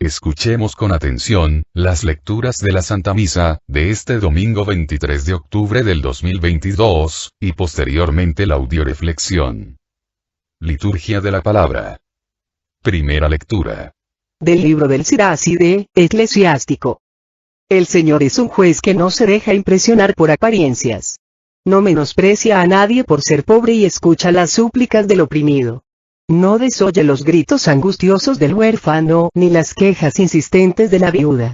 Escuchemos con atención, las lecturas de la Santa Misa, de este domingo 23 de octubre del 2022, y posteriormente la audioreflexión. Liturgia de la Palabra. Primera lectura. Del libro del Siracide, eclesiástico. El Señor es un juez que no se deja impresionar por apariencias. No menosprecia a nadie por ser pobre y escucha las súplicas del oprimido. No desoye los gritos angustiosos del huérfano, ni las quejas insistentes de la viuda.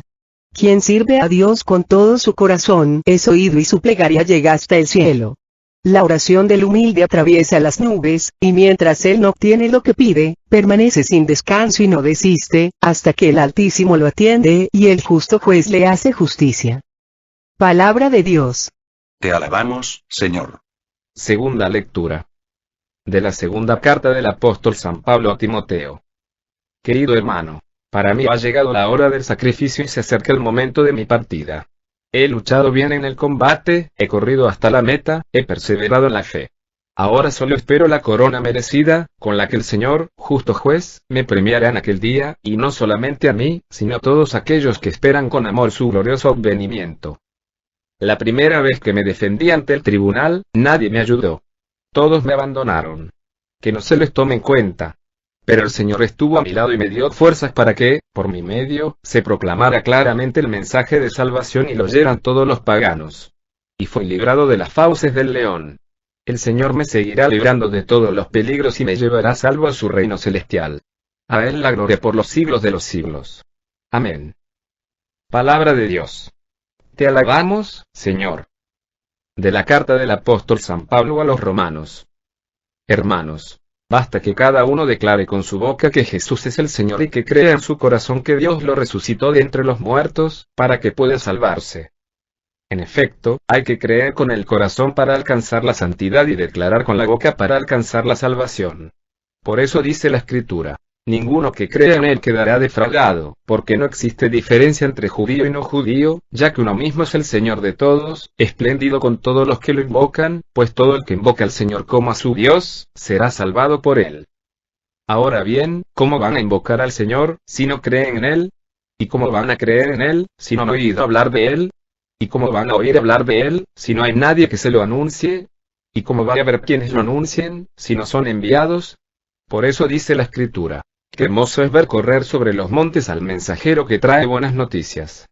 Quien sirve a Dios con todo su corazón, es oído y su plegaria llega hasta el cielo. La oración del humilde atraviesa las nubes, y mientras él no obtiene lo que pide, permanece sin descanso y no desiste, hasta que el Altísimo lo atiende, y el justo juez le hace justicia. Palabra de Dios. Te alabamos, Señor. Segunda lectura. De la segunda carta del apóstol San Pablo a Timoteo. Querido hermano, para mí ha llegado la hora del sacrificio y se acerca el momento de mi partida. He luchado bien en el combate, he corrido hasta la meta, he perseverado en la fe. Ahora solo espero la corona merecida, con la que el Señor, justo juez, me premiará en aquel día, y no solamente a mí, sino a todos aquellos que esperan con amor su glorioso advenimiento. La primera vez que me defendí ante el tribunal, nadie me ayudó. Todos me abandonaron. Que no se les tome en cuenta. Pero el Señor estuvo a mi lado y me dio fuerzas para que, por mi medio, se proclamara claramente el mensaje de salvación y lo oyeran todos los paganos. Y fui librado de las fauces del león. El Señor me seguirá librando de todos los peligros y me llevará salvo a su reino celestial. A Él la gloria por los siglos de los siglos. Amén. Palabra de Dios. Te alabamos, Señor. De la carta del apóstol San Pablo a los romanos. Hermanos, basta que cada uno declare con su boca que Jesús es el Señor y que crea en su corazón que Dios lo resucitó de entre los muertos, para que pueda salvarse. En efecto, hay que creer con el corazón para alcanzar la santidad y declarar con la boca para alcanzar la salvación. Por eso dice la Escritura: ninguno que crea en él quedará defraudado, porque no existe diferencia entre judío y no judío, ya que uno mismo es el Señor de todos, espléndido con todos los que lo invocan, pues todo el que invoca al Señor como a su Dios, será salvado por él. Ahora bien, ¿cómo van a invocar al Señor, si no creen en él? ¿Y cómo van a creer en él, si no han oído hablar de él? ¿Y cómo van a oír hablar de él, si no hay nadie que se lo anuncie? ¿Y cómo va a haber quienes lo anuncien, si no son enviados? Por eso dice la Escritura: qué hermoso es ver correr sobre los montes al mensajero que trae buenas noticias.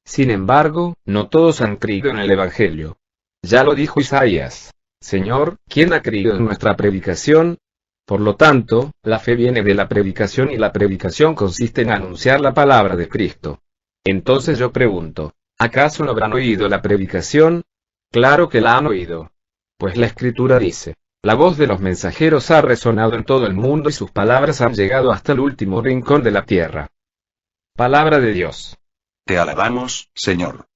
Sin embargo, no todos han creído en el Evangelio. Ya lo dijo Isaías: Señor, ¿quién ha creído en nuestra predicación? Por lo tanto, la fe viene de la predicación y la predicación consiste en anunciar la palabra de Cristo. Entonces yo pregunto, ¿acaso no habrán oído la predicación? Claro que la han oído. Pues la Escritura dice: la voz de los mensajeros ha resonado en todo el mundo y sus palabras han llegado hasta el último rincón de la tierra. Palabra de Dios. Te alabamos, Señor.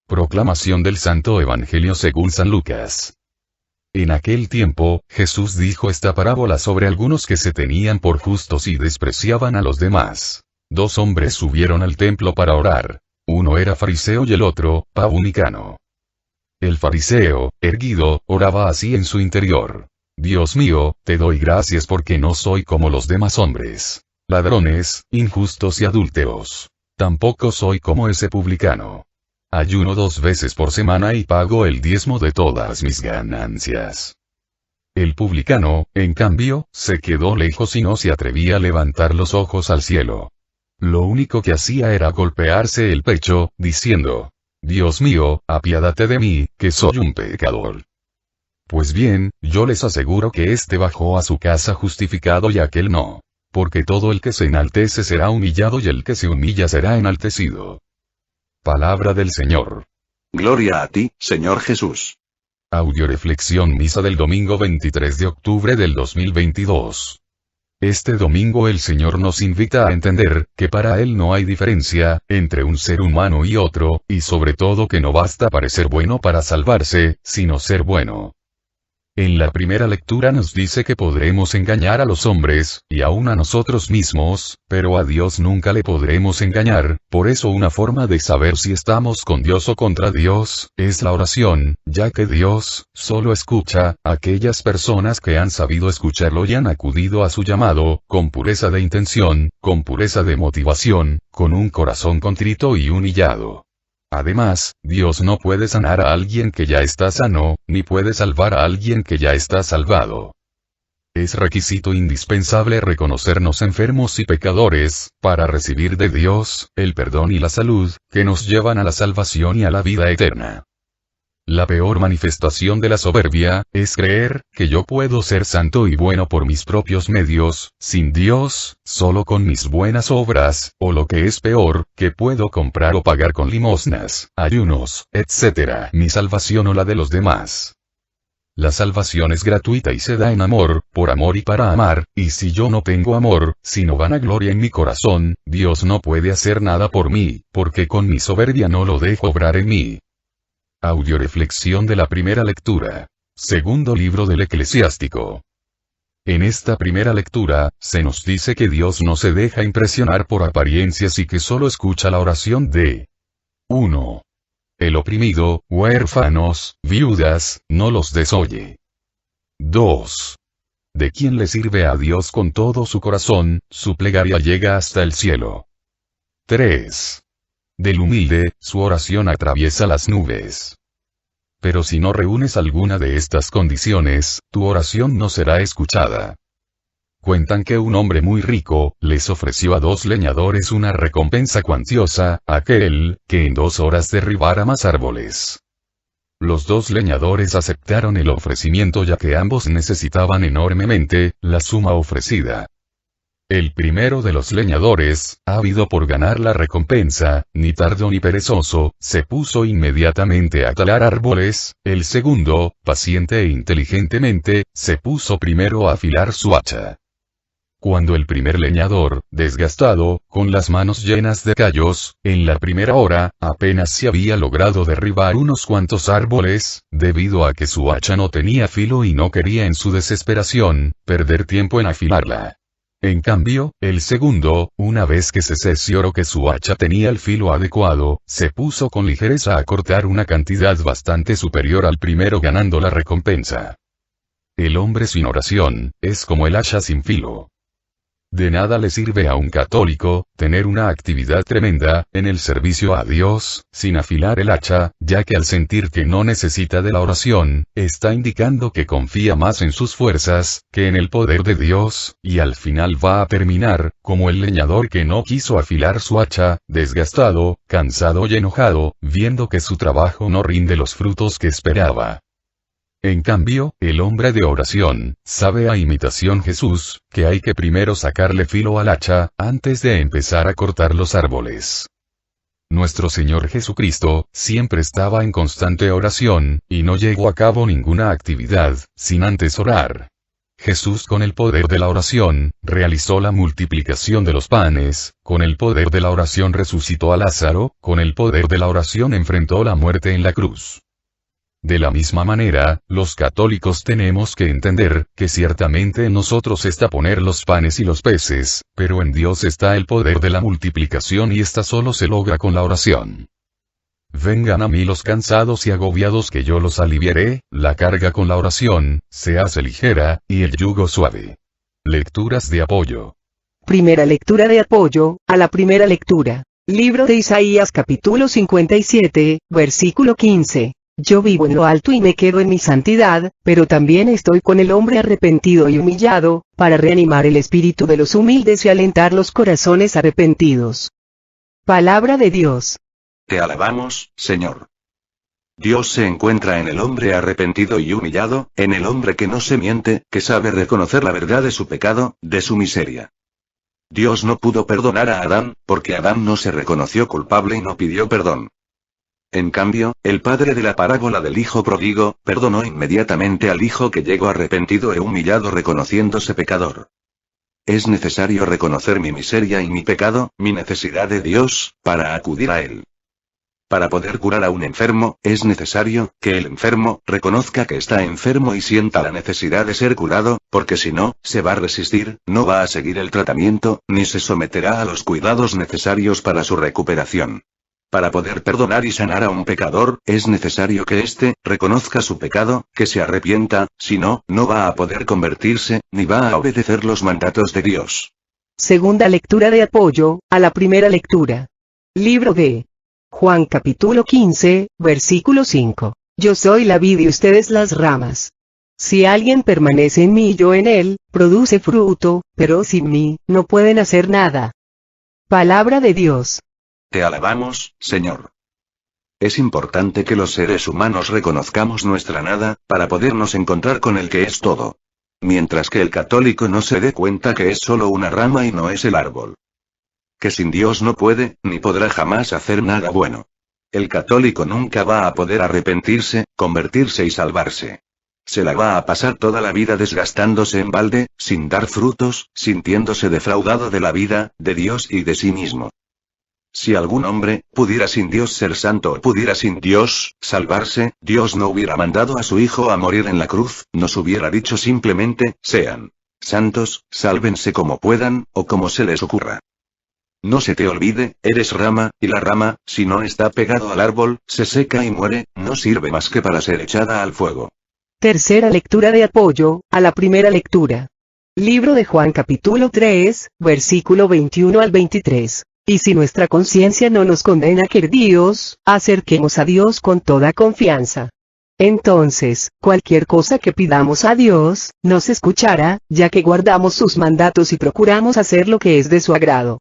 Proclamación del Santo Evangelio según San Lucas. En aquel tiempo, Jesús dijo esta parábola sobre algunos que se tenían por justos y despreciaban a los demás. 2 hombres subieron al templo para orar. Uno era fariseo y el otro, publicano. El fariseo, erguido, oraba así en su interior: Dios mío, te doy gracias porque no soy como los demás hombres, ladrones, injustos y adúlteros. Tampoco soy como ese publicano. Ayuno 2 veces por semana y pago el diezmo de todas mis ganancias. El publicano, en cambio, se quedó lejos y no se atrevía a levantar los ojos al cielo. Lo único que hacía era golpearse el pecho, diciendo: Dios mío, apiádate de mí, que soy un pecador. Pues bien, yo les aseguro que éste bajó a su casa justificado y aquel no. Porque todo el que se enaltece será humillado y el que se humilla será enaltecido. Palabra del Señor. Gloria a ti, Señor Jesús. Audioreflexión misa del domingo 23 de octubre del 2022. Este domingo el Señor nos invita a entender, que para Él no hay diferencia, entre un ser humano y otro, y sobre todo que no basta parecer bueno para salvarse, sino ser bueno. En la primera lectura nos dice que podremos engañar a los hombres, y aún a nosotros mismos, pero a Dios nunca le podremos engañar. Por eso una forma de saber si estamos con Dios o contra Dios, es la oración, ya que Dios solo escucha a aquellas personas que han sabido escucharlo y han acudido a su llamado, con pureza de intención, con pureza de motivación, con un corazón contrito y humillado. Además, Dios no puede sanar a alguien que ya está sano, ni puede salvar a alguien que ya está salvado. Es requisito indispensable reconocernos enfermos y pecadores, para recibir de Dios el perdón y la salud, que nos llevan a la salvación y a la vida eterna. La peor manifestación de la soberbia, es creer que yo puedo ser santo y bueno por mis propios medios, sin Dios, solo con mis buenas obras, o lo que es peor, que puedo comprar o pagar con limosnas, ayunos, etc. mi salvación o la de los demás. La salvación es gratuita y se da en amor, por amor y para amar, y si yo no tengo amor, sino vanagloria en mi corazón, Dios no puede hacer nada por mí, porque con mi soberbia no lo dejo obrar en mí. Audioreflexión de la primera lectura. Segundo libro del Eclesiástico. En esta primera lectura, se nos dice que Dios no se deja impresionar por apariencias y que solo escucha la oración de 1. El oprimido, huérfanos, viudas, no los desoye. 2. De quien le sirve a Dios con todo su corazón, su plegaria llega hasta el cielo. 3. Del humilde, su oración atraviesa las nubes. Pero si no reúnes alguna de estas condiciones, tu oración no será escuchada. Cuentan que un hombre muy rico, les ofreció a 2 leñadores una recompensa cuantiosa, aquel, que en 2 horas derribara más árboles. Los 2 leñadores aceptaron el ofrecimiento ya que ambos necesitaban enormemente la suma ofrecida. El primero de los leñadores, ávido por ganar la recompensa, ni tardo ni perezoso, se puso inmediatamente a talar árboles. El segundo, paciente e inteligentemente, se puso primero a afilar su hacha. Cuando el primer leñador, desgastado, con las manos llenas de callos, en la primera hora, apenas se había logrado derribar unos cuantos árboles, debido a que su hacha no tenía filo y no quería en su desesperación, perder tiempo en afilarla. En cambio, el segundo, una vez que se cercioró que su hacha tenía el filo adecuado, se puso con ligereza a cortar una cantidad bastante superior al primero ganando la recompensa. El hombre sin oración, es como el hacha sin filo. De nada le sirve a un católico, tener una actividad tremenda, en el servicio a Dios, sin afilar el hacha, ya que al sentir que no necesita de la oración, está indicando que confía más en sus fuerzas, que en el poder de Dios, y al final va a terminar, como el leñador que no quiso afilar su hacha, desgastado, cansado y enojado, viendo que su trabajo no rinde los frutos que esperaba. En cambio, el hombre de oración, sabe a imitación Jesús, que hay que primero sacarle filo al hacha, antes de empezar a cortar los árboles. Nuestro Señor Jesucristo, siempre estaba en constante oración, y no llevó a cabo ninguna actividad, sin antes orar. Jesús con el poder de la oración, realizó la multiplicación de los panes, con el poder de la oración resucitó a Lázaro, con el poder de la oración enfrentó la muerte en la cruz. De la misma manera, los católicos tenemos que entender, que ciertamente en nosotros está poner los panes y los peces, pero en Dios está el poder de la multiplicación y esta solo se logra con la oración. Vengan a mí los cansados y agobiados que yo los aliviaré, la carga con la oración, se hace ligera, y el yugo suave. Lecturas de apoyo. Primera lectura de apoyo, a la primera lectura. Libro de Isaías capítulo 57, versículo 15. Yo vivo en lo alto y me quedo en mi santidad, pero también estoy con el hombre arrepentido y humillado, para reanimar el espíritu de los humildes y alentar los corazones arrepentidos. Palabra de Dios. Te alabamos, Señor. Dios se encuentra en el hombre arrepentido y humillado, en el hombre que no se miente, que sabe reconocer la verdad de su pecado, de su miseria. Dios no pudo perdonar a Adán, porque Adán no se reconoció culpable y no pidió perdón. En cambio, el padre de la parábola del hijo pródigo, perdonó inmediatamente al hijo que llegó arrepentido e humillado reconociéndose pecador. Es necesario reconocer mi miseria y mi pecado, mi necesidad de Dios, para acudir a Él. Para poder curar a un enfermo, es necesario que el enfermo reconozca que está enfermo y sienta la necesidad de ser curado, porque si no, se va a resistir, no va a seguir el tratamiento, ni se someterá a los cuidados necesarios para su recuperación. Para poder perdonar y sanar a un pecador, es necesario que éste reconozca su pecado, que se arrepienta, si no, no va a poder convertirse, ni va a obedecer los mandatos de Dios. Segunda lectura de apoyo a la primera lectura. Libro de Juan capítulo 15, versículo 5. Yo soy la vid y ustedes las ramas. Si alguien permanece en mí y yo en él, produce fruto, pero sin mí, no pueden hacer nada. Palabra de Dios. Te alabamos, Señor. Es importante que los seres humanos reconozcamos nuestra nada, para podernos encontrar con el que es todo. Mientras que el católico no se dé cuenta que es solo una rama y no es el árbol. Que sin Dios no puede, ni podrá jamás hacer nada bueno. El católico nunca va a poder arrepentirse, convertirse y salvarse. Se la va a pasar toda la vida desgastándose en balde, sin dar frutos, sintiéndose defraudado de la vida, de Dios y de sí mismo. Si algún hombre pudiera sin Dios ser santo o pudiera sin Dios salvarse, Dios no hubiera mandado a su Hijo a morir en la cruz, nos hubiera dicho simplemente, sean santos, sálvense como puedan, o como se les ocurra. No se te olvide, eres rama, y la rama, si no está pegado al árbol, se seca y muere, no sirve más que para ser echada al fuego. Tercera lectura de apoyo a la primera lectura. Libro de Juan capítulo 3, versículo 21 al 23. Y si nuestra conciencia no nos condena, queridos, acerquemos a Dios con toda confianza. Entonces, cualquier cosa que pidamos a Dios, nos escuchará, ya que guardamos sus mandatos y procuramos hacer lo que es de su agrado.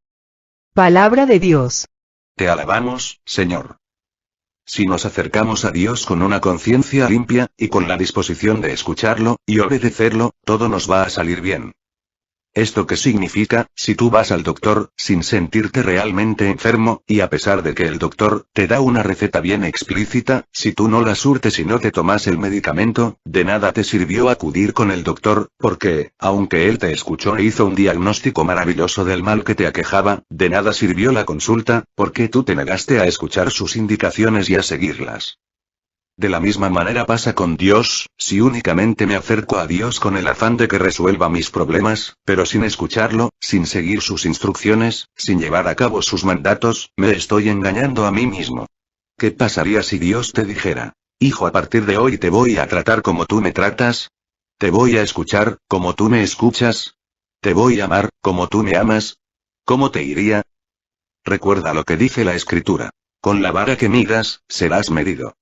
Palabra de Dios. Te alabamos, Señor. Si nos acercamos a Dios con una conciencia limpia, y con la disposición de escucharlo, y obedecerlo, todo nos va a salir bien. ¿Esto qué significa? Si tú vas al doctor, sin sentirte realmente enfermo, y a pesar de que el doctor te da una receta bien explícita, si tú no la surtes y no te tomas el medicamento, de nada te sirvió acudir con el doctor, porque, aunque él te escuchó e hizo un diagnóstico maravilloso del mal que te aquejaba, de nada sirvió la consulta, porque tú te negaste a escuchar sus indicaciones y a seguirlas. De la misma manera pasa con Dios, si únicamente me acerco a Dios con el afán de que resuelva mis problemas, pero sin escucharlo, sin seguir sus instrucciones, sin llevar a cabo sus mandatos, me estoy engañando a mí mismo. ¿Qué pasaría si Dios te dijera, hijo, a partir de hoy te voy a tratar como tú me tratas? ¿Te voy a escuchar, como tú me escuchas? ¿Te voy a amar, como tú me amas? ¿Cómo te iría? Recuerda lo que dice la Escritura. Con la vara que midas, serás medido.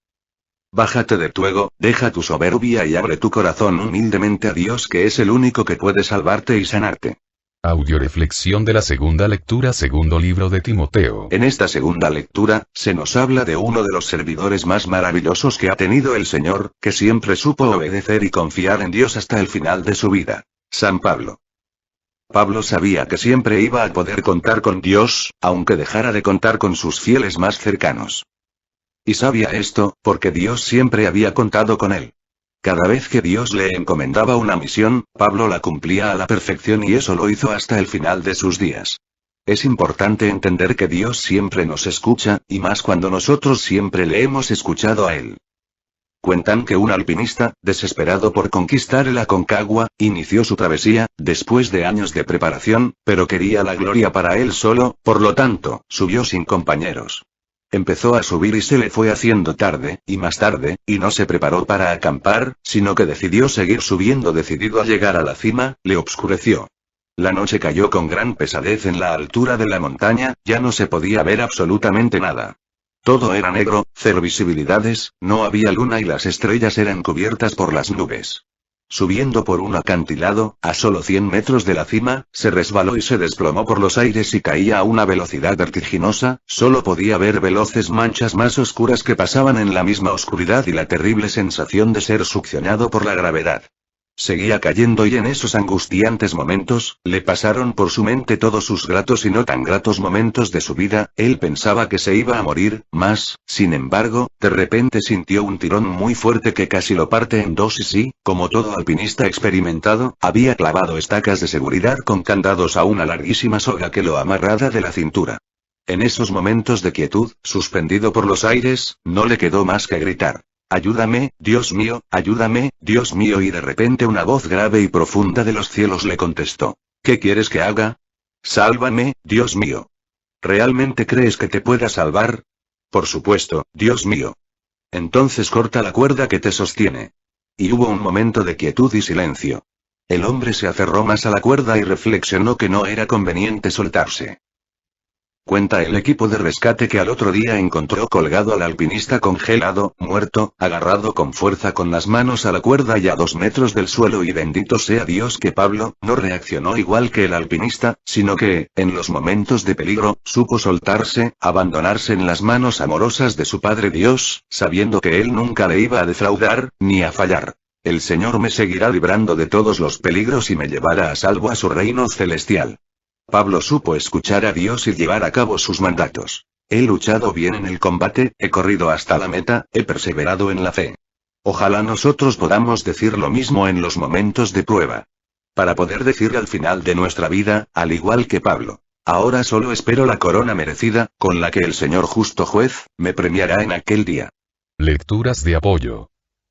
Bájate de tu ego, deja tu soberbia y abre tu corazón humildemente a Dios, que es el único que puede salvarte y sanarte. Audioreflexión de la segunda lectura, segundo libro de Timoteo. En esta segunda lectura, se nos habla de uno de los servidores más maravillosos que ha tenido el Señor, que siempre supo obedecer y confiar en Dios hasta el final de su vida. San Pablo. Pablo sabía que siempre iba a poder contar con Dios, aunque dejara de contar con sus fieles más cercanos. Y sabía esto, porque Dios siempre había contado con él. Cada vez que Dios le encomendaba una misión, Pablo la cumplía a la perfección y eso lo hizo hasta el final de sus días. Es importante entender que Dios siempre nos escucha, y más cuando nosotros siempre le hemos escuchado a él. Cuentan que un alpinista, desesperado por conquistar el Aconcagua, inició su travesía, después de años de preparación, pero quería la gloria para él solo, por lo tanto, subió sin compañeros. Empezó a subir y se le fue haciendo tarde, y más tarde, y no se preparó para acampar, sino que decidió seguir subiendo decidido a llegar a la cima, le obscureció. La noche cayó con gran pesadez en la altura de la montaña, ya no se podía ver absolutamente nada. Todo era negro, cero visibilidades, no había luna y las estrellas eran cubiertas por las nubes. Subiendo por un acantilado, a solo 100 metros de la cima, se resbaló y se desplomó por los aires y caía a una velocidad vertiginosa, solo podía ver veloces manchas más oscuras que pasaban en la misma oscuridad y la terrible sensación de ser succionado por la gravedad. Seguía cayendo y en esos angustiantes momentos, le pasaron por su mente todos sus gratos y no tan gratos momentos de su vida, él pensaba que se iba a morir, sin embargo, de repente sintió un tirón muy fuerte que casi lo parte en dos y sí, como todo alpinista experimentado, había clavado estacas de seguridad con candados a una larguísima soga que lo amarraba de la cintura. En esos momentos de quietud, suspendido por los aires, no le quedó más que gritar: ayúdame, Dios mío, y de repente una voz grave y profunda de los cielos le contestó: ¿qué quieres que haga? Sálvame, Dios mío. ¿Realmente crees que te pueda salvar? Por supuesto, Dios mío. Entonces corta la cuerda que te sostiene. Y hubo un momento de quietud y silencio. El hombre se aferró más a la cuerda y reflexionó que no era conveniente soltarse. Cuenta el equipo de rescate que al otro día encontró colgado al alpinista congelado, muerto, agarrado con fuerza con las manos a la cuerda y a 2 metros del suelo, y bendito sea Dios que Pablo no reaccionó igual que el alpinista, sino que, en los momentos de peligro, supo soltarse, abandonarse en las manos amorosas de su Padre Dios, sabiendo que Él nunca le iba a defraudar, ni a fallar. El Señor me seguirá librando de todos los peligros y me llevará a salvo a su reino celestial. Pablo supo escuchar a Dios y llevar a cabo sus mandatos. He luchado bien en el combate, he corrido hasta la meta, he perseverado en la fe. Ojalá nosotros podamos decir lo mismo en los momentos de prueba. Para poder decir al final de nuestra vida, al igual que Pablo: ahora solo espero la corona merecida, con la que el Señor justo juez me premiará en aquel día. Lecturas de apoyo.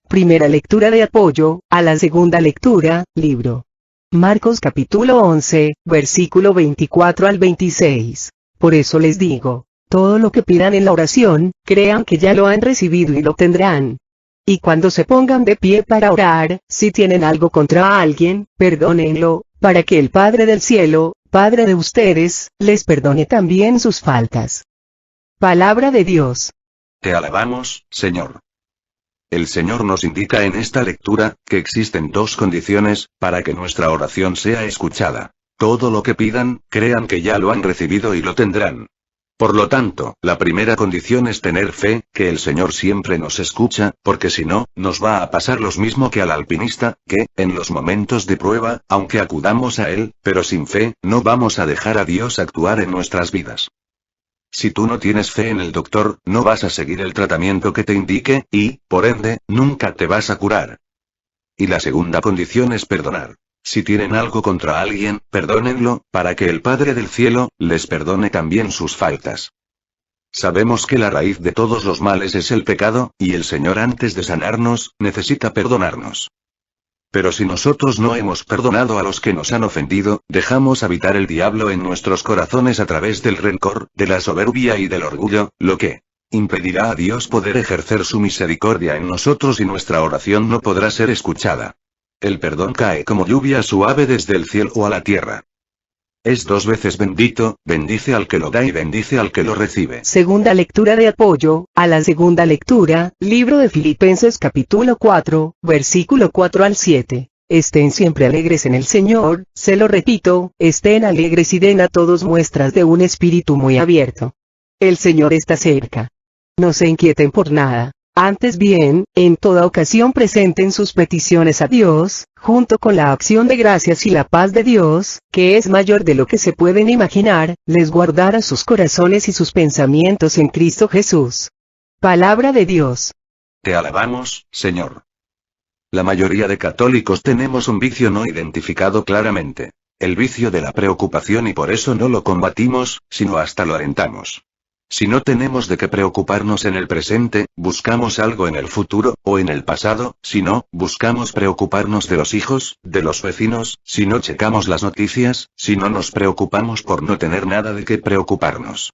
Primera lectura de apoyo a la segunda lectura, libro Marcos capítulo 11, versículo 24 al 26. Por eso les digo, todo lo que pidan en la oración, crean que ya lo han recibido y lo tendrán. Y cuando se pongan de pie para orar, si tienen algo contra alguien, perdónenlo, para que el Padre del cielo, Padre de ustedes, les perdone también sus faltas. Palabra de Dios. Te alabamos, Señor. El Señor nos indica en esta lectura, que existen 2 condiciones, para que nuestra oración sea escuchada. Todo lo que pidan, crean que ya lo han recibido y lo tendrán. Por lo tanto, la primera condición es tener fe, que el Señor siempre nos escucha, porque si no, nos va a pasar lo mismo que al alpinista, que, en los momentos de prueba, aunque acudamos a Él, pero sin fe, no vamos a dejar a Dios actuar en nuestras vidas. Si tú no tienes fe en el doctor, no vas a seguir el tratamiento que te indique, y, por ende, nunca te vas a curar. Y la segunda condición es perdonar. Si tienen algo contra alguien, perdónenlo, para que el Padre del cielo les perdone también sus faltas. Sabemos que la raíz de todos los males es el pecado, y el Señor, antes de sanarnos, necesita perdonarnos. Pero si nosotros no hemos perdonado a los que nos han ofendido, dejamos habitar el diablo en nuestros corazones a través del rencor, de la soberbia y del orgullo, lo que impedirá a Dios poder ejercer su misericordia en nosotros, y nuestra oración no podrá ser escuchada. El perdón cae como lluvia suave desde el cielo a la tierra. Es 2 veces bendito, bendice al que lo da y bendice al que lo recibe. Segunda lectura de apoyo a la segunda lectura, libro de Filipenses capítulo 4, versículo 4 al 7. Estén siempre alegres en el Señor, se lo repito, estén alegres y den a todos muestras de un espíritu muy abierto. El Señor está cerca. No se inquieten por nada. Antes bien, en toda ocasión presenten sus peticiones a Dios, junto con la acción de gracias, y la paz de Dios, que es mayor de lo que se pueden imaginar, les guardará sus corazones y sus pensamientos en Cristo Jesús. Palabra de Dios. Te alabamos, Señor. La mayoría de católicos tenemos un vicio no identificado claramente. El vicio de la preocupación, y por eso no lo combatimos, sino hasta lo alentamos. Si no tenemos de qué preocuparnos en el presente, buscamos algo en el futuro, o en el pasado; si no, buscamos preocuparnos de los hijos, de los vecinos; si no, checamos las noticias; si no, nos preocupamos por no tener nada de qué preocuparnos.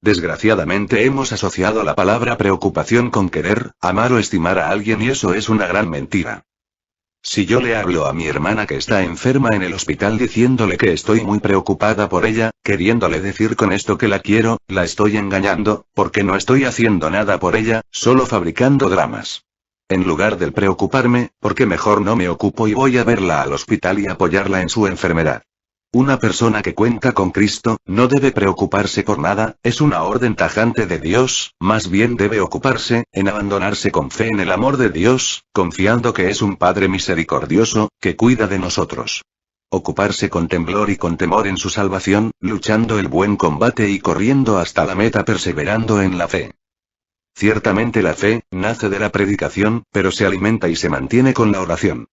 Desgraciadamente hemos asociado la palabra preocupación con querer, amar o estimar a alguien, y eso es una gran mentira. Si yo le hablo a mi hermana que está enferma en el hospital diciéndole que estoy muy preocupada por ella, queriéndole decir con esto que la quiero, la estoy engañando, porque no estoy haciendo nada por ella, solo fabricando dramas. En lugar de preocuparme, porque mejor no me ocupo y voy a verla al hospital y apoyarla en su enfermedad. Una persona que cuenta con Cristo, no debe preocuparse por nada, es una orden tajante de Dios; más bien debe ocuparse, en abandonarse con fe en el amor de Dios, confiando que es un Padre misericordioso, que cuida de nosotros. Ocuparse con temblor y con temor en su salvación, luchando el buen combate y corriendo hasta la meta, perseverando en la fe. Ciertamente la fe nace de la predicación, pero se alimenta y se mantiene con la oración.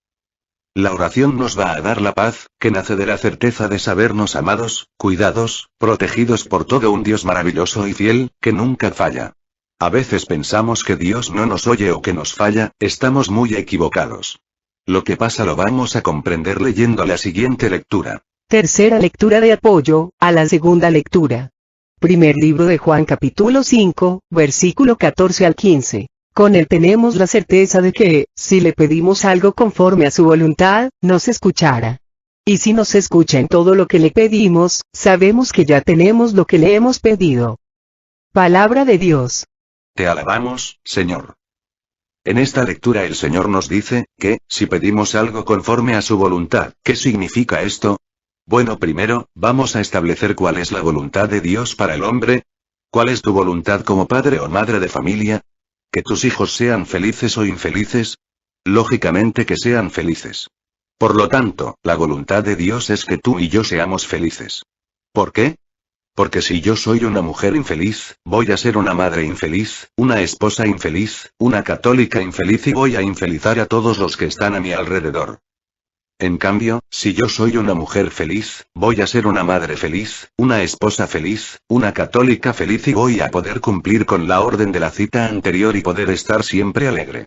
La oración nos va a dar la paz, que nace de la certeza de sabernos amados, cuidados, protegidos por todo un Dios maravilloso y fiel, que nunca falla. A veces pensamos que Dios no nos oye o que nos falla, estamos muy equivocados. Lo que pasa lo vamos a comprender leyendo la siguiente lectura. Tercera lectura de apoyo a la segunda lectura. Primer libro de Juan capítulo 5, versículo 14 al 15. Con él tenemos la certeza de que, si le pedimos algo conforme a su voluntad, nos escuchará. Y si nos escucha en todo lo que le pedimos, sabemos que ya tenemos lo que le hemos pedido. Palabra de Dios. Te alabamos, Señor. En esta lectura el Señor nos dice, que, si pedimos algo conforme a su voluntad, ¿qué significa esto? Bueno, primero, vamos a establecer cuál es la voluntad de Dios para el hombre. ¿Cuál es tu voluntad como padre o madre de familia? ¿Que tus hijos sean felices o infelices? Lógicamente que sean felices. Por lo tanto, la voluntad de Dios es que tú y yo seamos felices. ¿Por qué? Porque si yo soy una mujer infeliz, voy a ser una madre infeliz, una esposa infeliz, una católica infeliz y voy a infelizar a todos los que están a mi alrededor. En cambio, si yo soy una mujer feliz, voy a ser una madre feliz, una esposa feliz, una católica feliz y voy a poder cumplir con la orden de la cita anterior y poder estar siempre alegre.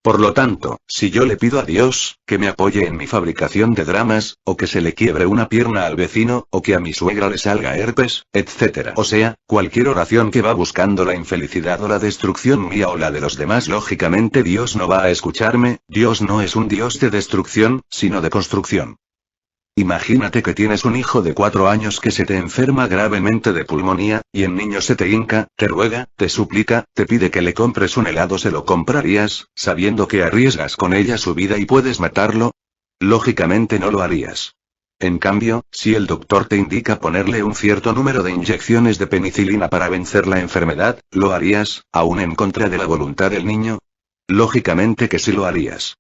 Por lo tanto, si yo le pido a Dios, que me apoye en mi fabricación de dramas, o que se le quiebre una pierna al vecino, o que a mi suegra le salga herpes, etc. O sea, cualquier oración que va buscando la infelicidad o la destrucción mía o la de los demás, lógicamente Dios no va a escucharme. Dios no es un Dios de destrucción, sino de construcción. Imagínate que tienes un hijo de 4 años que se te enferma gravemente de pulmonía, y el niño se te hinca, te ruega, te suplica, te pide que le compres un helado. ¿Se lo comprarías, sabiendo que arriesgas con ella su vida y puedes matarlo? Lógicamente no lo harías. En cambio, si el doctor te indica ponerle un cierto número de inyecciones de penicilina para vencer la enfermedad, ¿lo harías, aún en contra de la voluntad del niño? Lógicamente que sí lo harías.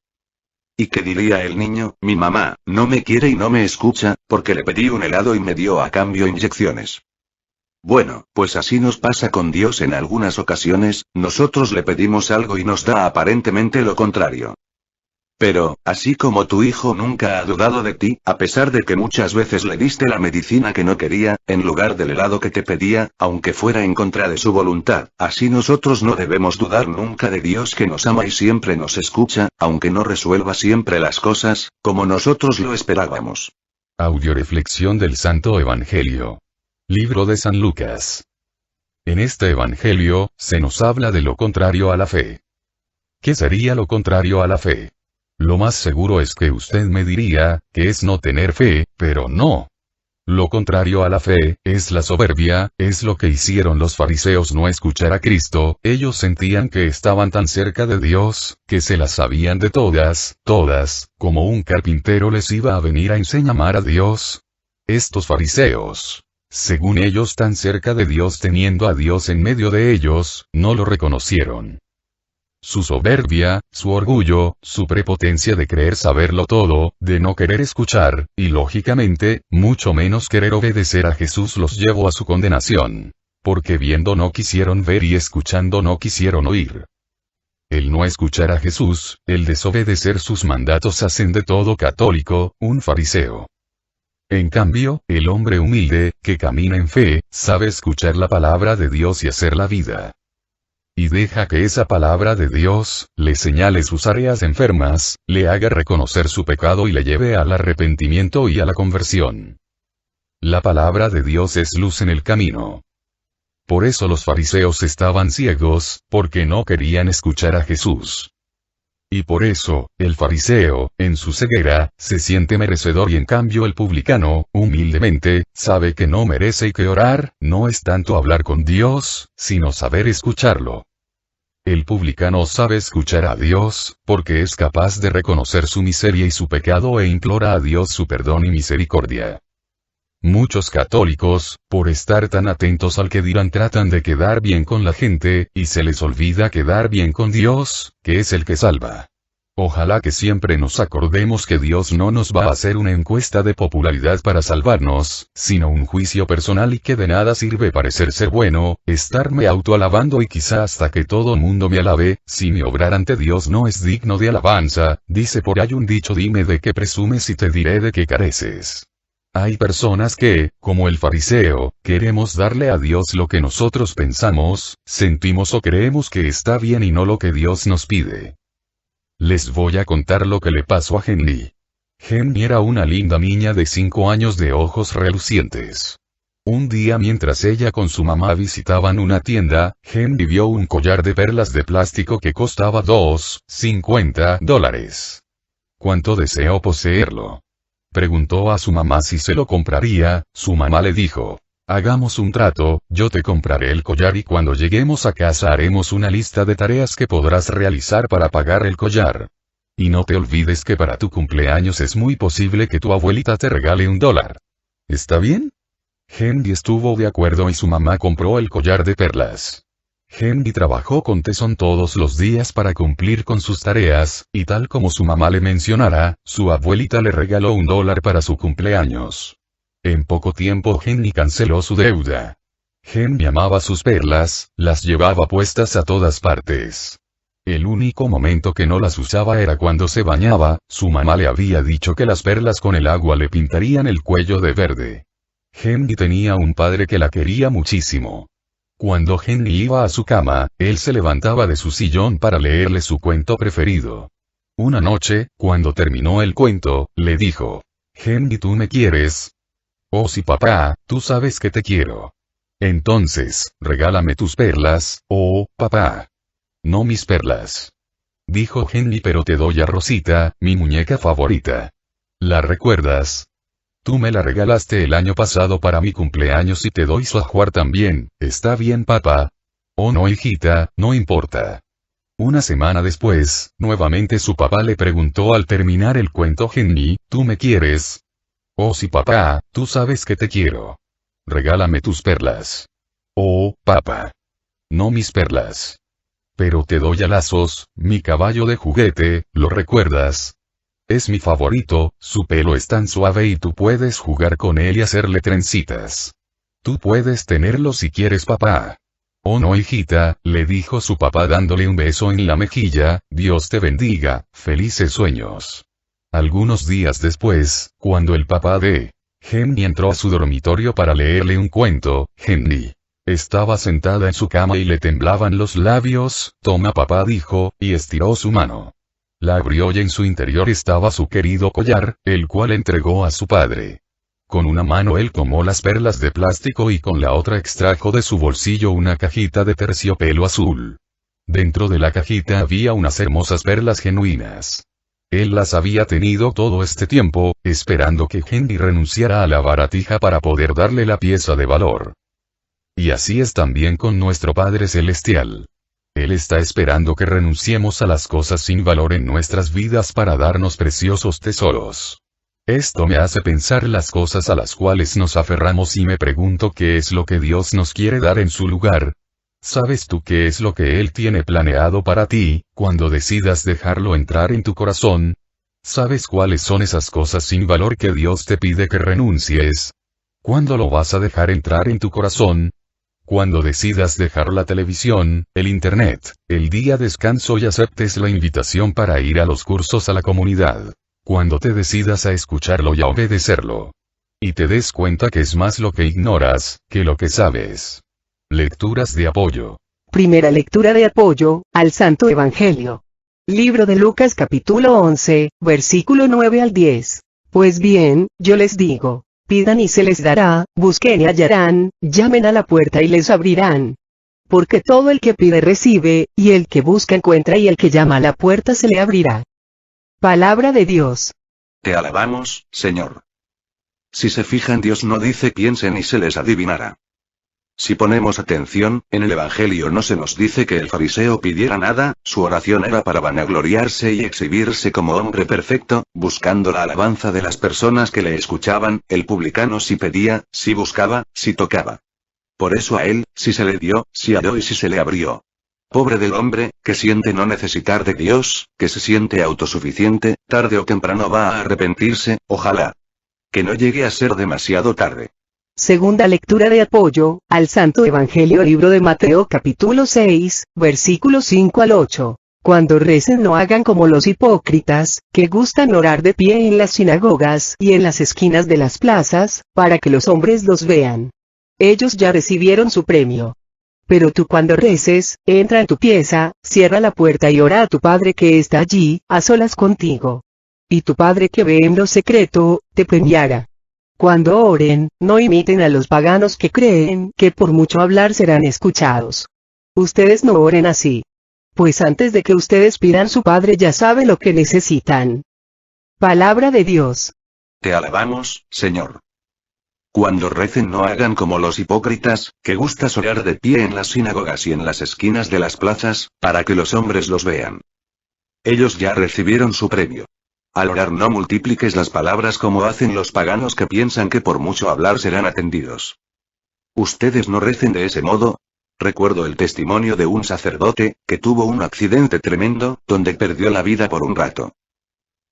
¿Y qué diría el niño? Mi mamá no me quiere y no me escucha, porque le pedí un helado y me dio a cambio inyecciones. Bueno, pues así nos pasa con Dios en algunas ocasiones, nosotros le pedimos algo y nos da aparentemente lo contrario. Pero, así como tu hijo nunca ha dudado de ti, a pesar de que muchas veces le diste la medicina que no quería, en lugar del helado que te pedía, aunque fuera en contra de su voluntad, así nosotros no debemos dudar nunca de Dios, que nos ama y siempre nos escucha, aunque no resuelva siempre las cosas, como nosotros lo esperábamos. Audioreflexión del Santo Evangelio. Libro de San Lucas. En este Evangelio, se nos habla de lo contrario a la fe. ¿Qué sería lo contrario a la fe? Lo más seguro es que usted me diría, que es no tener fe, pero no. Lo contrario a la fe, es la soberbia, es lo que hicieron los fariseos no escuchar a Cristo. Ellos sentían que estaban tan cerca de Dios, que se las sabían de todas, como un carpintero les iba a venir a enseñar a Dios. Estos fariseos, según ellos tan cerca de Dios teniendo a Dios en medio de ellos, no lo reconocieron. Su soberbia, su orgullo, su prepotencia de creer saberlo todo, de no querer escuchar, y lógicamente, mucho menos querer obedecer a Jesús los llevó a su condenación. Porque viendo no quisieron ver y escuchando no quisieron oír. El no escuchar a Jesús, el desobedecer sus mandatos hacen de todo católico, un fariseo. En cambio, el hombre humilde, que camina en fe, sabe escuchar la palabra de Dios y hacer la vida. Y deja que esa palabra de Dios, le señale sus áreas enfermas, le haga reconocer su pecado y le lleve al arrepentimiento y a la conversión. La palabra de Dios es luz en el camino. Por eso los fariseos estaban ciegos, porque no querían escuchar a Jesús. Y por eso, el fariseo, en su ceguera, se siente merecedor y en cambio el publicano, humildemente, sabe que no merece y que orar, no es tanto hablar con Dios, sino saber escucharlo. El publicano sabe escuchar a Dios, porque es capaz de reconocer su miseria y su pecado e implora a Dios su perdón y misericordia. Muchos católicos, por estar tan atentos al que dirán, tratan de quedar bien con la gente, y se les olvida quedar bien con Dios, que es el que salva. Ojalá que siempre nos acordemos que Dios no nos va a hacer una encuesta de popularidad para salvarnos, sino un juicio personal y que de nada sirve parecer ser bueno, estarme autoalabando y quizá hasta que todo mundo me alabe, si mi obrar ante Dios no es digno de alabanza, dice por ahí un dicho: dime de qué presumes y te diré de qué careces. Hay personas que, como el fariseo, queremos darle a Dios lo que nosotros pensamos, sentimos o creemos que está bien y no lo que Dios nos pide. Les voy a contar lo que le pasó a Henry. Henry era una linda niña de 5 años de ojos relucientes. Un día mientras ella con su mamá visitaban una tienda, Henry vio un collar de perlas de plástico que costaba $2.50. ¿Cuánto deseó poseerlo? Preguntó a su mamá si se lo compraría. Su mamá le dijo: hagamos un trato, yo te compraré el collar y cuando lleguemos a casa haremos una lista de tareas que podrás realizar para pagar el collar. Y no te olvides que para tu cumpleaños es muy posible que tu abuelita te regale $1. ¿Está bien? Henry estuvo de acuerdo y su mamá compró el collar de perlas. Henry trabajó con tesón todos los días para cumplir con sus tareas, y tal como su mamá le mencionara, su abuelita le regaló $1 para su cumpleaños. En poco tiempo Henry canceló su deuda. Henry amaba sus perlas, las llevaba puestas a todas partes. El único momento que no las usaba era cuando se bañaba. Su mamá le había dicho que las perlas con el agua le pintarían el cuello de verde. Henry tenía un padre que la quería muchísimo. Cuando Henry iba a su cama, él se levantaba de su sillón para leerle su cuento preferido. Una noche, cuando terminó el cuento, le dijo: Henry, ¿tú me quieres? Oh sí papá, tú sabes que te quiero. Entonces, regálame tus perlas. Oh, papá. No mis perlas. Dijo Henry, pero te doy a Rosita, mi muñeca favorita. ¿La recuerdas? Tú me la regalaste el año pasado para mi cumpleaños y te doy su ajuar también, ¿está bien papá? Oh no hijita, no importa. Una semana después, nuevamente su papá le preguntó al terminar el cuento: Henry, ¿tú me quieres? Oh sí papá, tú sabes que te quiero. Regálame tus perlas. Oh, papá. No mis perlas. Pero te doy a Lazos, mi caballo de juguete, ¿lo recuerdas? Es mi favorito, su pelo es tan suave y tú puedes jugar con él y hacerle trencitas. Tú puedes tenerlo si quieres papá. Oh no hijita, le dijo su papá dándole un beso en la mejilla, Dios te bendiga, felices sueños. Algunos días después, cuando el papá de Henry entró a su dormitorio para leerle un cuento, Henry estaba sentada en su cama y le temblaban los labios. Toma papá, dijo, y estiró su mano. La abrió y en su interior estaba su querido collar, el cual entregó a su padre. Con una mano él tomó las perlas de plástico y con la otra extrajo de su bolsillo una cajita de terciopelo azul. Dentro de la cajita había unas hermosas perlas genuinas. Él las había tenido todo este tiempo, esperando que Henry renunciara a la baratija para poder darle la pieza de valor. Y así es también con nuestro Padre Celestial. Él está esperando que renunciemos a las cosas sin valor en nuestras vidas para darnos preciosos tesoros. Esto me hace pensar las cosas a las cuales nos aferramos y me pregunto qué es lo que Dios nos quiere dar en su lugar. ¿Sabes tú qué es lo que Él tiene planeado para ti, cuando decidas dejarlo entrar en tu corazón? ¿Sabes cuáles son esas cosas sin valor que Dios te pide que renuncies? ¿Cuándo lo vas a dejar entrar en tu corazón? Cuando decidas dejar la televisión, el internet, el día descanso y aceptes la invitación para ir a los cursos a la comunidad. Cuando te decidas a escucharlo y a obedecerlo. Y te des cuenta que es más lo que ignoras, que lo que sabes. Lecturas de apoyo. Primera lectura de apoyo, al Santo Evangelio. Libro de Lucas capítulo 11, versículo 9 al 10. Pues bien, yo les digo, pidan y se les dará, busquen y hallarán, llamen a la puerta y les abrirán. Porque todo el que pide recibe, y el que busca encuentra y el que llama a la puerta se le abrirá. Palabra de Dios. Te alabamos, Señor. Si se fijan, Dios no dice piensen y se les adivinará. Si ponemos atención, en el Evangelio no se nos dice que el fariseo pidiera nada, su oración era para vanagloriarse y exhibirse como hombre perfecto, buscando la alabanza de las personas que le escuchaban. El publicano sí pedía, sí buscaba, sí tocaba. Por eso a él, sí se le dio, sí halló y sí se le abrió. Pobre del hombre, que siente no necesitar de Dios, que se siente autosuficiente, tarde o temprano va a arrepentirse, ojalá. Que no llegue a ser demasiado tarde. Segunda lectura de apoyo, al Santo Evangelio libro de Mateo capítulo 6, versículos 5 al 8. Cuando recen no hagan como los hipócritas, que gustan orar de pie en las sinagogas y en las esquinas de las plazas, para que los hombres los vean. Ellos ya recibieron su premio. Pero tú cuando reces, entra en tu pieza, cierra la puerta y ora a tu Padre que está allí, a solas contigo. Y tu Padre que ve en lo secreto, te premiará. Cuando oren, no imiten a los paganos que creen que por mucho hablar serán escuchados. Ustedes no oren así. Pues antes de que ustedes pidan su Padre ya sabe lo que necesitan. Palabra de Dios. Te alabamos, Señor. Cuando recen no hagan como los hipócritas, que gustas orar de pie en las sinagogas y en las esquinas de las plazas, para que los hombres los vean. Ellos ya recibieron su premio. Al orar no multipliques las palabras como hacen los paganos que piensan que por mucho hablar serán atendidos. Ustedes no recen de ese modo. Recuerdo el testimonio de un sacerdote, que tuvo un accidente tremendo, donde perdió la vida por un rato.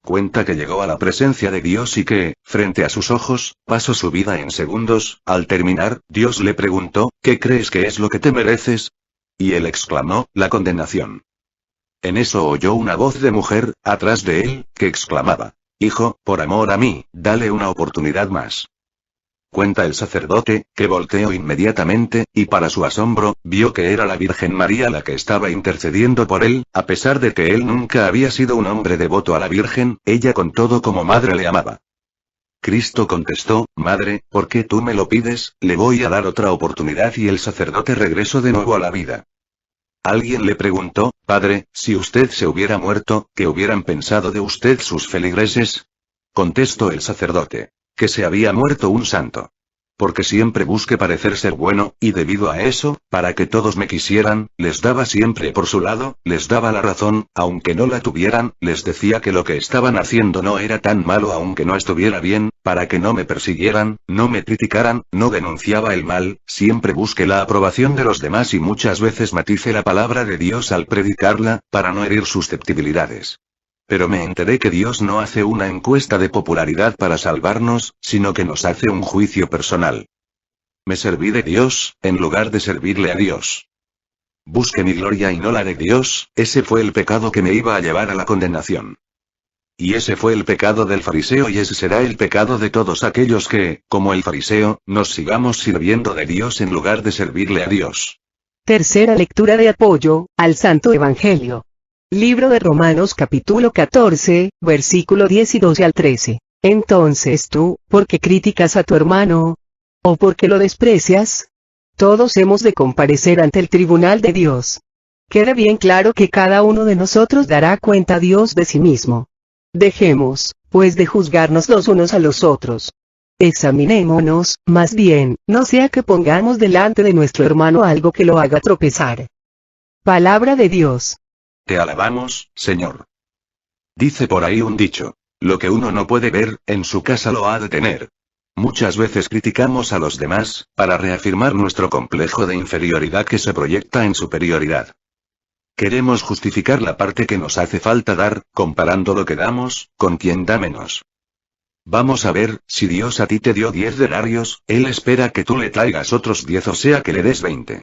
Cuenta que llegó a la presencia de Dios y que, frente a sus ojos, pasó su vida en segundos. Al terminar, Dios le preguntó, ¿qué crees que es lo que te mereces? Y él exclamó, la condenación. En eso oyó una voz de mujer, atrás de él, que exclamaba, Hijo, por amor a mí, dale una oportunidad más. Cuenta el sacerdote, que volteó inmediatamente, y para su asombro, vio que era la Virgen María la que estaba intercediendo por él, a pesar de que él nunca había sido un hombre devoto a la Virgen, ella con todo como madre le amaba. Cristo contestó, Madre, ¿por qué tú me lo pides? Le voy a dar otra oportunidad y el sacerdote regresó de nuevo a la vida. Alguien le preguntó, Padre, si usted se hubiera muerto, ¿qué hubieran pensado de usted sus feligreses? Contestó el sacerdote. Que se había muerto un santo. Porque siempre busqué parecer ser bueno, y debido a eso, para que todos me quisieran, les daba siempre por su lado, les daba la razón, aunque no la tuvieran, les decía que lo que estaban haciendo no era tan malo aunque no estuviera bien, para que no me persiguieran, no me criticaran, no denunciaba el mal, siempre busqué la aprobación de los demás y muchas veces maticé la palabra de Dios al predicarla, para no herir susceptibilidades. Pero me enteré que Dios no hace una encuesta de popularidad para salvarnos, sino que nos hace un juicio personal. Me serví de Dios, en lugar de servirle a Dios. Busqué mi gloria y no la de Dios, ese fue el pecado que me iba a llevar a la condenación. Y ese fue el pecado del fariseo y ese será el pecado de todos aquellos que, como el fariseo, nos sigamos sirviendo de Dios en lugar de servirle a Dios. Tercera lectura de apoyo, al Santo Evangelio. Libro de Romanos capítulo 14, versículo 10 y 12 al 13. Entonces tú, ¿por qué criticas a tu hermano? ¿O por qué lo desprecias? Todos hemos de comparecer ante el tribunal de Dios. Quede bien claro que cada uno de nosotros dará cuenta a Dios de sí mismo. Dejemos, pues, de juzgarnos los unos a los otros. Examinémonos, más bien, no sea que pongamos delante de nuestro hermano algo que lo haga tropezar. Palabra de Dios. Te alabamos, Señor. Dice por ahí un dicho, lo que uno no puede ver, en su casa lo ha de tener. Muchas veces criticamos a los demás, para reafirmar nuestro complejo de inferioridad que se proyecta en superioridad. Queremos justificar la parte que nos hace falta dar, comparando lo que damos, con quien da menos. Vamos a ver, si Dios a ti te dio 10 denarios, Él espera que tú le traigas otros 10 o sea que le des 20.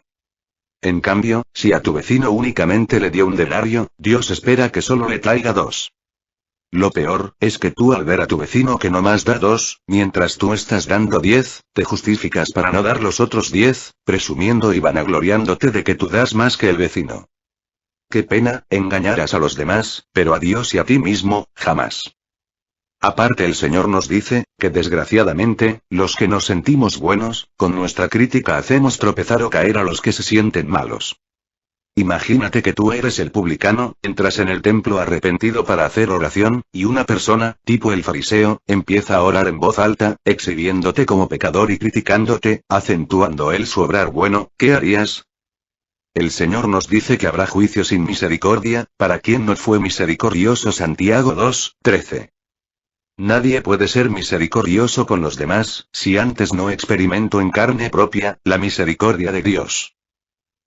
En cambio, si a tu vecino únicamente le dio un denario, Dios espera que solo le traiga 2. Lo peor, es que tú al ver a tu vecino que nomás da 2, mientras tú estás dando 10, te justificas para no dar los otros 10, presumiendo y vanagloriándote de que tú das más que el vecino. Qué pena, engañarás a los demás, pero a Dios y a ti mismo, jamás. Aparte el Señor nos dice, que desgraciadamente, los que nos sentimos buenos, con nuestra crítica hacemos tropezar o caer a los que se sienten malos. Imagínate que tú eres el publicano, entras en el templo arrepentido para hacer oración, y una persona, tipo el fariseo, empieza a orar en voz alta, exhibiéndote como pecador y criticándote, acentuando él su obrar bueno, ¿qué harías? El Señor nos dice que habrá juicio sin misericordia, para quien no fue misericordioso. Santiago 2:13. Nadie puede ser misericordioso con los demás, si antes no experimentó en carne propia, la misericordia de Dios.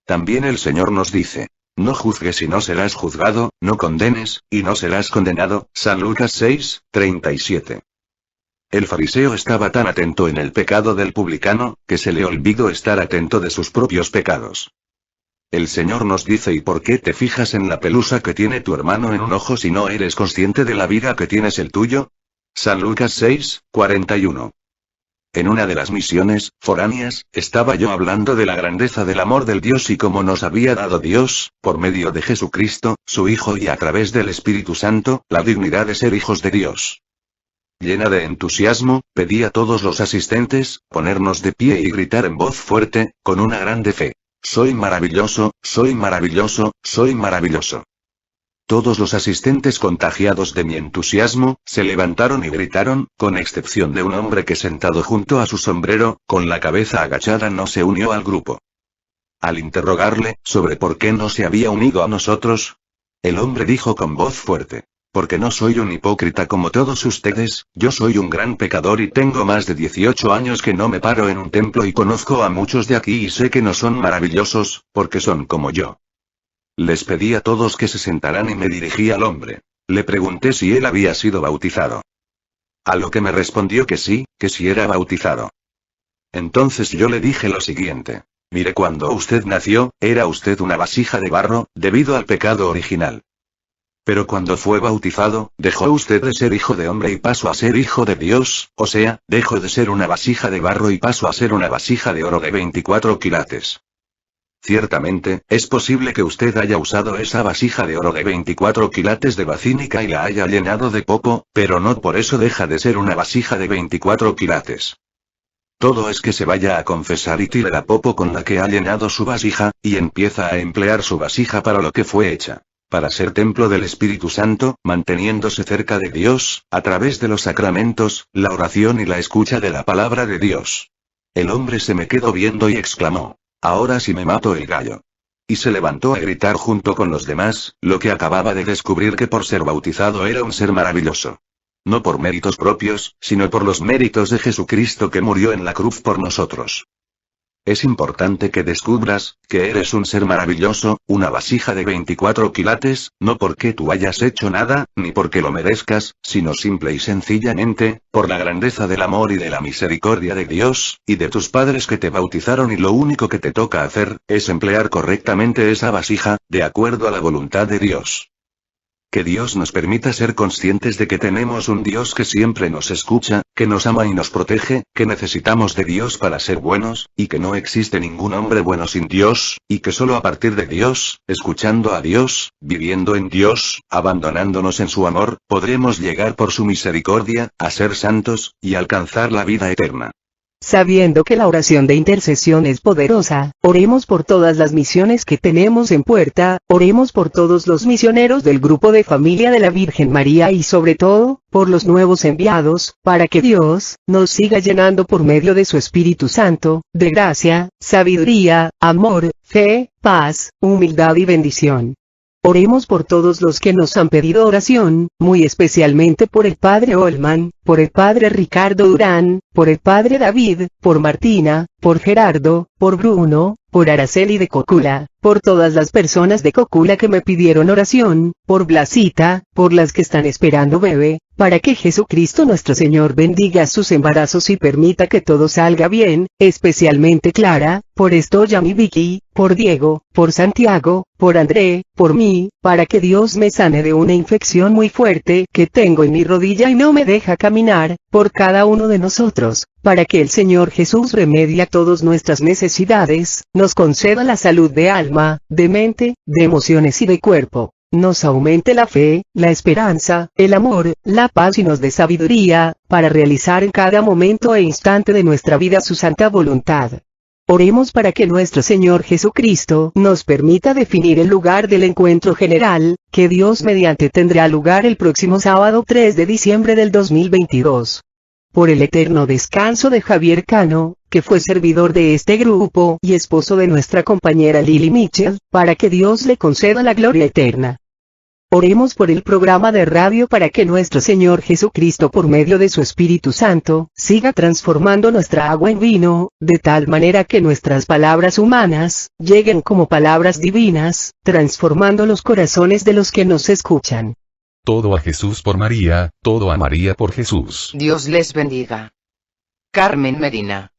También el Señor nos dice, No juzgues y no serás juzgado, no condenes, y no serás condenado. San Lucas 6:37. El fariseo estaba tan atento en el pecado del publicano, que se le olvidó estar atento de sus propios pecados. El Señor nos dice: ¿y por qué te fijas en la pelusa que tiene tu hermano en un ojo si no eres consciente de la viga que tienes el tuyo? San Lucas 6:41. En una de las misiones foráneas, estaba yo hablando de la grandeza del amor del Dios y cómo nos había dado Dios, por medio de Jesucristo, su Hijo, y a través del Espíritu Santo, la dignidad de ser hijos de Dios. Llena de entusiasmo, pedí a todos los asistentes ponernos de pie y gritar en voz fuerte, con una grande fe: soy maravilloso, soy maravilloso, soy maravilloso. Todos los asistentes, contagiados de mi entusiasmo, se levantaron y gritaron, con excepción de un hombre que, sentado junto a su sombrero, con la cabeza agachada, no se unió al grupo. Al interrogarle sobre por qué no se había unido a nosotros, el hombre dijo con voz fuerte: porque no soy un hipócrita como todos ustedes, yo soy un gran pecador y tengo más de 18 años que no me paro en un templo y conozco a muchos de aquí y sé que no son maravillosos, porque son como yo. Les pedí a todos que se sentaran y me dirigí al hombre. Le pregunté si él había sido bautizado. A lo que me respondió que sí, que sí era bautizado. Entonces yo le dije lo siguiente: mire, cuando usted nació, era usted una vasija de barro, debido al pecado original. Pero cuando fue bautizado, dejó usted de ser hijo de hombre y pasó a ser hijo de Dios, o sea, dejó de ser una vasija de barro y pasó a ser una vasija de oro de 24 quilates. Ciertamente, es posible que usted haya usado esa vasija de oro de 24 quilates de vacínica y la haya llenado de poco, pero no por eso deja de ser una vasija de 24 quilates. Todo es que se vaya a confesar y tire la popo con la que ha llenado su vasija, y empieza a emplear su vasija para lo que fue hecha: para ser templo del Espíritu Santo, manteniéndose cerca de Dios, a través de los sacramentos, la oración y la escucha de la palabra de Dios. El hombre se me quedó viendo y exclamó: ahora sí me mato el gallo. Y se levantó a gritar junto con los demás, lo que acababa de descubrir, que por ser bautizado era un ser maravilloso. No por méritos propios, sino por los méritos de Jesucristo que murió en la cruz por nosotros. Es importante que descubras que eres un ser maravilloso, una vasija de 24 quilates, no porque tú hayas hecho nada, ni porque lo merezcas, sino simple y sencillamente, por la grandeza del amor y de la misericordia de Dios, y de tus padres que te bautizaron, y lo único que te toca hacer, es emplear correctamente esa vasija, de acuerdo a la voluntad de Dios. Que Dios nos permita ser conscientes de que tenemos un Dios que siempre nos escucha, que nos ama y nos protege, que necesitamos de Dios para ser buenos, y que no existe ningún hombre bueno sin Dios, y que solo a partir de Dios, escuchando a Dios, viviendo en Dios, abandonándonos en su amor, podremos llegar por su misericordia, a ser santos, y alcanzar la vida eterna. Sabiendo que la oración de intercesión es poderosa, oremos por todas las misiones que tenemos en puerta, oremos por todos los misioneros del grupo de familia de la Virgen María y sobre todo, por los nuevos enviados, para que Dios nos siga llenando por medio de su Espíritu Santo, de gracia, sabiduría, amor, fe, paz, humildad y bendición. Oremos por todos los que nos han pedido oración, muy especialmente por el Padre Olman, por el Padre Ricardo Durán, por el Padre David, por Martina, por Gerardo, por Bruno, por Araceli de Cocula, por todas las personas de Cocula que me pidieron oración, por Blasita, por las que están esperando bebé, para que Jesucristo nuestro Señor bendiga sus embarazos y permita que todo salga bien, especialmente Clara, por Estoya mi Vicky, por Diego, por Santiago, por André, por mí, para que Dios me sane de una infección muy fuerte que tengo en mi rodilla y no me deja caminar, por cada uno de nosotros, para que el Señor Jesús remedie todas nuestras necesidades, nos conceda la salud de alma, de mente, de emociones y de cuerpo. Nos aumente la fe, la esperanza, el amor, la paz y nos dé sabiduría, para realizar en cada momento e instante de nuestra vida su santa voluntad. Oremos para que nuestro Señor Jesucristo nos permita definir el lugar del encuentro general, que Dios mediante tendrá lugar el próximo sábado 3 de diciembre del 2022. Por el eterno descanso de Javier Cano, que fue servidor de este grupo y esposo de nuestra compañera Lili Mitchell, para que Dios le conceda la gloria eterna. Oremos por el programa de radio para que nuestro Señor Jesucristo, por medio de su Espíritu Santo, siga transformando nuestra agua en vino, de tal manera que nuestras palabras humanas lleguen como palabras divinas, transformando los corazones de los que nos escuchan. Todo a Jesús por María, todo a María por Jesús. Dios les bendiga. Carmen Medina.